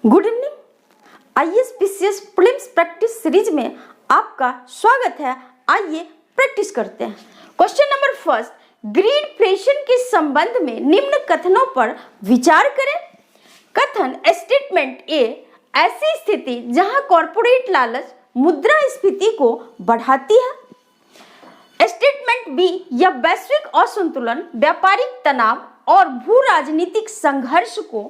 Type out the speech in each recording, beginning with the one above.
Good evening. IAS PCS prelims practice series में आपका स्वागत है। आइए प्रैक्टिस करते हैं। क्वेश्चन नंबर फर्स्ट, ग्रीडफ्लेशन के संबंध में निम्न कथनों पर विचार करें। कथन स्टेटमेंट ए, ऐसी स्थिति जहां कॉर्पोरेट लालच मुद्रास्फीति को बढ़ाती है। स्टेटमेंट बी, यह वैश्विक असंतुलन, व्यापारिक तनाव और भू राजनीतिक संघर्ष को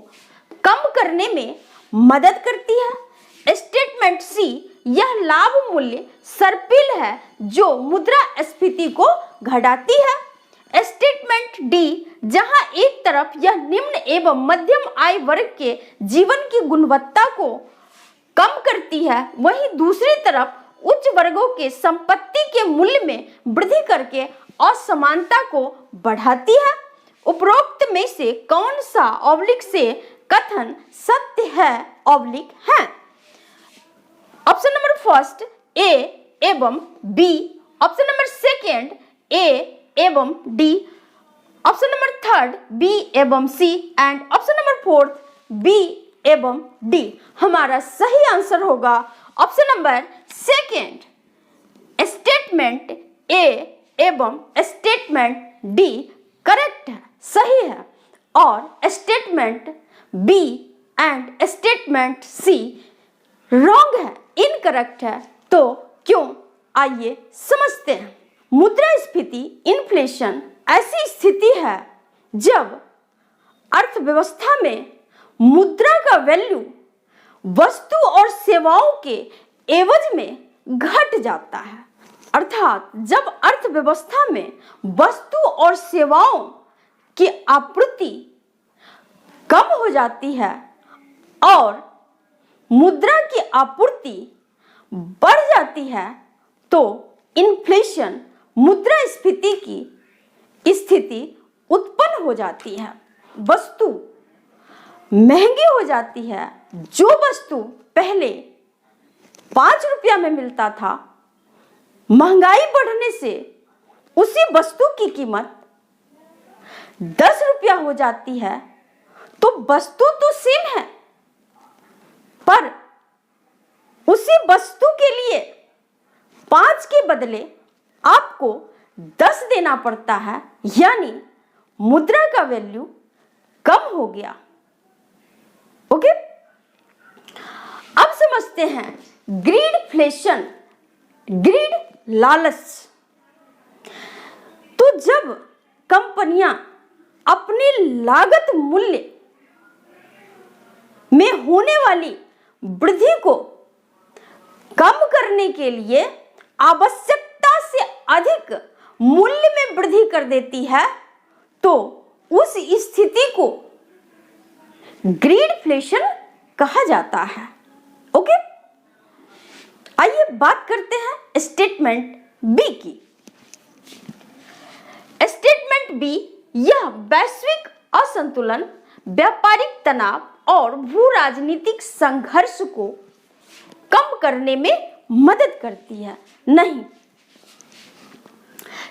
कम करने में मदद करती है। स्टेटमेंट सी, यह लाभ मूल्य सर्पिल है जो मुद्रास्फीति को घटाती है। स्टेटमेंट डी, जहां एक तरफ यह निम्न एवं मध्यम आय वर्ग के जीवन की गुणवत्ता को कम करती है, वहीं दूसरी तरफ उच्च वर्गों के संपत्ति के मूल्य में वृद्धि करके असमानता को बढ़ाती है। उपरोक्त में से कौन सा ऑब्लिक से कथन सत्य है ऑब्लिक है? ऑप्शन नंबर फर्स्ट ए एवं B, option number second A एवं D, option number third B एवं C and option number fourth B एवं डी। हमारा सही आंसर होगा option number second. Statement A एवं स्टेटमेंट डी करेक्ट है, सही है, और statement B and statement C wrong है, इनकरेक्ट है। तो क्यों, आइए समझते हैं। मुद्रास्फीति इन्फ्लेशन ऐसी स्थिति है जब अर्थव्यवस्था में मुद्रा का वैल्यू वस्तु और सेवाओं के एवज में घट जाता है। अर्थात जब अर्थव्यवस्था में वस्तु और सेवाओं की आपूर्ति कम हो जाती है और मुद्रा की आपूर्ति बढ़ जाती है तो इन्फ्लेशन, मुद्रास्फीति की स्थिति उत्पन्न हो जाती है। वस्तु महंगी हो जाती है। जो वस्तु पहले 5 रुपया में मिलता था, महंगाई बढ़ने से उसी वस्तु की कीमत 10 रुपया हो जाती है। तो वस्तु तो सेम है, पर उसी वस्तु के लिए 5 के बदले आपको 10 देना पड़ता है, यानी मुद्रा का वैल्यू कम हो गया। ओके, अब समझते हैं ग्रीडफ्लेशन, ग्रीड लालच। तो जब कंपनियां अपने लागत मूल्य में होने वाली वृद्धि को कम करने के लिए आवश्यकता से अधिक मूल्य में वृद्धि कर देती है, तो उस स्थिति को ग्रीडफ्लेशन कहा जाता है। ओके, आइए बात करते हैं स्टेटमेंट बी की। स्टेटमेंट बी, यह वैश्विक असंतुलन, व्यापारिक तनाव और भू राजनीतिक संघर्ष को कम करने में मदद करती है। नहीं,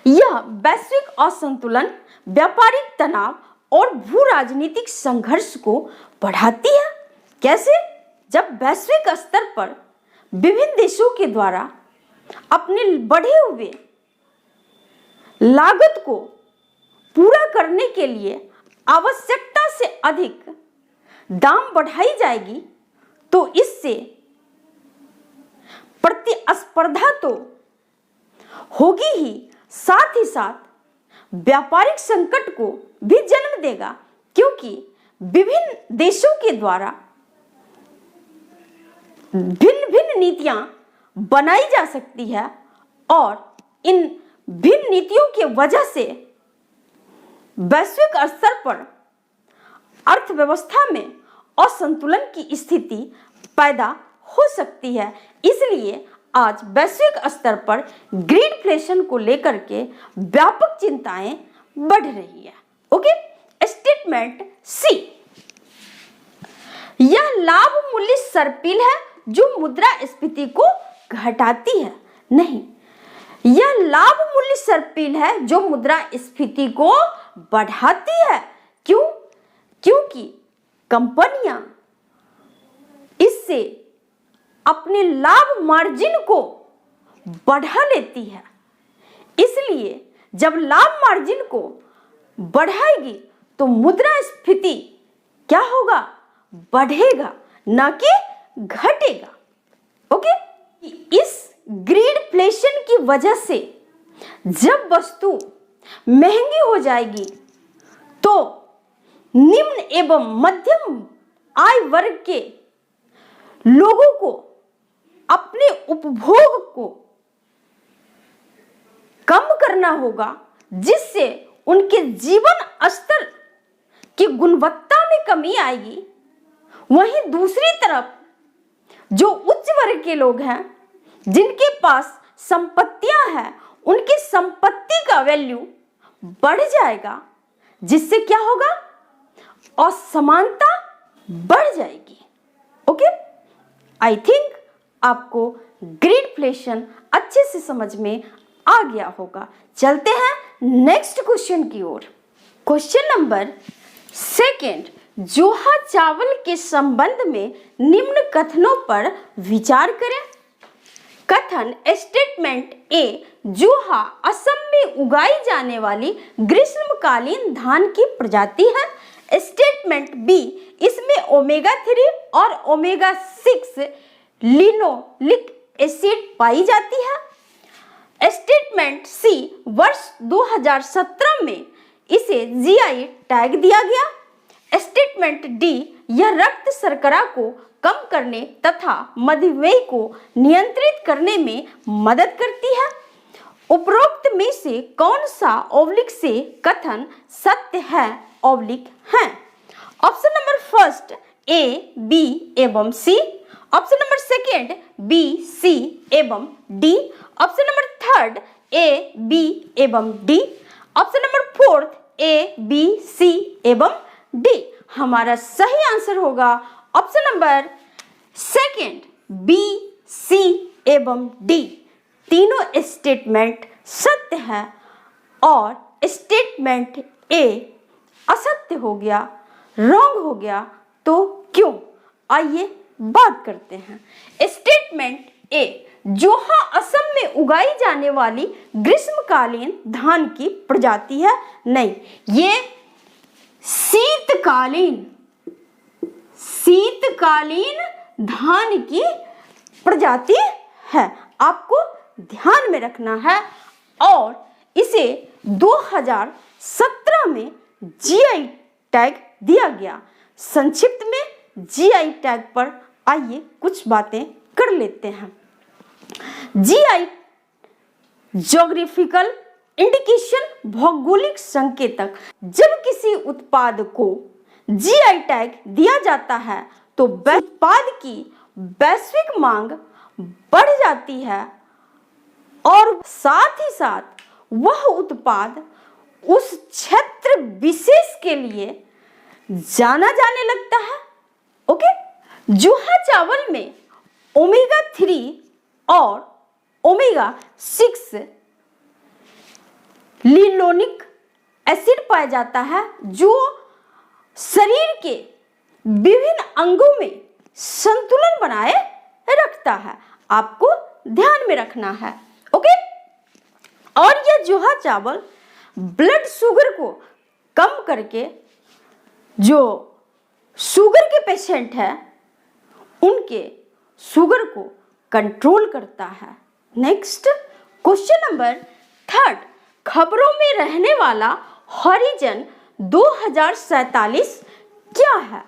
यह वैश्विक असंतुलन, व्यापारिक तनाव और भू राजनीतिक संघर्ष को बढ़ाती है। कैसे? जब वैश्विक स्तर पर विभिन्न देशों के द्वारा अपने बढ़े हुए लागत को पूरा करने के लिए आवश्यकता से अधिक दाम बढ़ाई जाएगी, तो इससे प्रतिस्पर्धा तो होगी ही, साथ ही साथ व्यापारिक संकट को भी जन्म देगा, क्योंकि विभिन्न देशों के द्वारा भिन्न भिन्न नीतियां बनाई जा सकती है और इन भिन्न नीतियों की वजह से वैश्विक स्तर पर अर्थव्यवस्था में असंतुलन की स्थिति पैदा हो सकती है। इसलिए आज वैश्विक स्तर पर ग्रीडफ्लेशन को लेकर के व्यापक चिंताएं बढ़ रही है। ओके, स्टेटमेंट सी, यह लाभ मूल्य सर्पिल है जो मुद्रास्फीति को घटाती है। नहीं, यह लाभ मूल्य सर्पिल है जो मुद्रास्फीति को बढ़ाती है। क्यों? क्योंकि कंपनियां से अपने लाभ मार्जिन को बढ़ा लेती है। इसलिए जब लाभ मार्जिन को बढ़ाएगी तो मुद्रास्फीति क्या होगा? बढ़ेगा, ना कि घटेगा। ओके, इस ग्रीडफ्लेशन की वजह से जब वस्तु महंगी हो जाएगी तो निम्न एवं मध्यम आय वर्ग के लोगों को अपने उपभोग को कम करना होगा, जिससे उनके जीवन स्तर की गुणवत्ता में कमी आएगी। वहीं दूसरी तरफ जो उच्च वर्ग के लोग हैं, जिनके पास संपत्तियां हैं, उनकी संपत्ति का वैल्यू बढ़ जाएगा, जिससे क्या होगा? असमानता बढ़ जाएगी। ओके, आई थिंक आपको ग्रीडफ्लेशन अच्छे से समझ में आ गया होगा। चलते हैं नेक्स्ट क्वेश्चन की ओर। क्वेश्चन नंबर 2, जोहा चावल के संबंध में निम्न कथनों पर विचार करें। कथन स्टेटमेंट ए, जोहा असम में उगाई जाने वाली ग्रीष्मकालीन धान की प्रजाति है। स्टेटमेंट बी, इसमें ओमेगा 3 और ओमेगा 6 लिनोलिक एसिड पाई जाती है। स्टेटमेंट सी, वर्ष 2017 में इसे जीआई टैग दिया गया। स्टेटमेंट डी, यह रक्त शर्करा को कम करने तथा मधुमेह को नियंत्रित करने में मदद करती है। उपरोक्त में से कौन सा ऑब्लिक से कथन सत्य है ऑब्लिक है? ऑप्शन नंबर 1 ए, बी एवं सी। ऑप्शन नंबर 2 बी, सी एवं डी। ऑप्शन नंबर 3 ए, बी एवं डी। ऑप्शन नंबर 4 ए, बी, सी एवं डी। हमारा सही आंसर होगा ऑप्शन नंबर 2 बी, सी एवं डी। तीनों स्टेटमेंट सत्य है और स्टेटमेंट ए असत्य हो गया, रॉन्ग हो गया। तो क्यों? आइए बात करते हैं। स्टेटमेंट ए, जोहा असम में उगाई जाने वाली ग्रीष्मकालीन धान की प्रजाति है। नहीं, ये शीतकालीन धान की प्रजाति है, आपको ध्यान में रखना है। और इसे 2017 में जीआई टैग दिया गया। संक्षिप्त में जीआई टैग पर आइए कुछ बातें कर लेते हैं। जीआई ज्योग्राफिकल इंडिकेशन, भौगोलिक संकेतक। जब किसी उत्पाद को जीआई टैग दिया जाता है तो उत्पाद की वैश्विक मांग बढ़ जाती है और साथ ही साथ वह उत्पाद उस क्षेत्र विशेष के लिए जाना जाने लगता है। ओके, जोहा चावल में ओमेगा 3 और ओमेगा 6 लिनोलिक एसिड पाया जाता है, जो शरीर के विभिन्न अंगों में संतुलन बनाए रखता है। आपको ध्यान में रखना है। ओके, और यह जोहा चावल ब्लड शुगर को कम करके जो शुगर के पेशेंट है उनके शुगर को कंट्रोल करता है। नेक्स्ट क्वेश्चन नंबर 3, खबरों में रहने वाला हॉरिजन 2047 क्या है?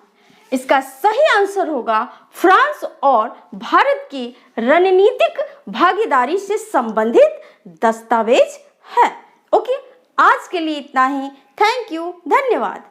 इसका सही आंसर होगा फ्रांस और भारत की रणनीतिक भागीदारी से संबंधित दस्तावेज है। ओके, आज के लिए इतना ही। थैंक यू, धन्यवाद।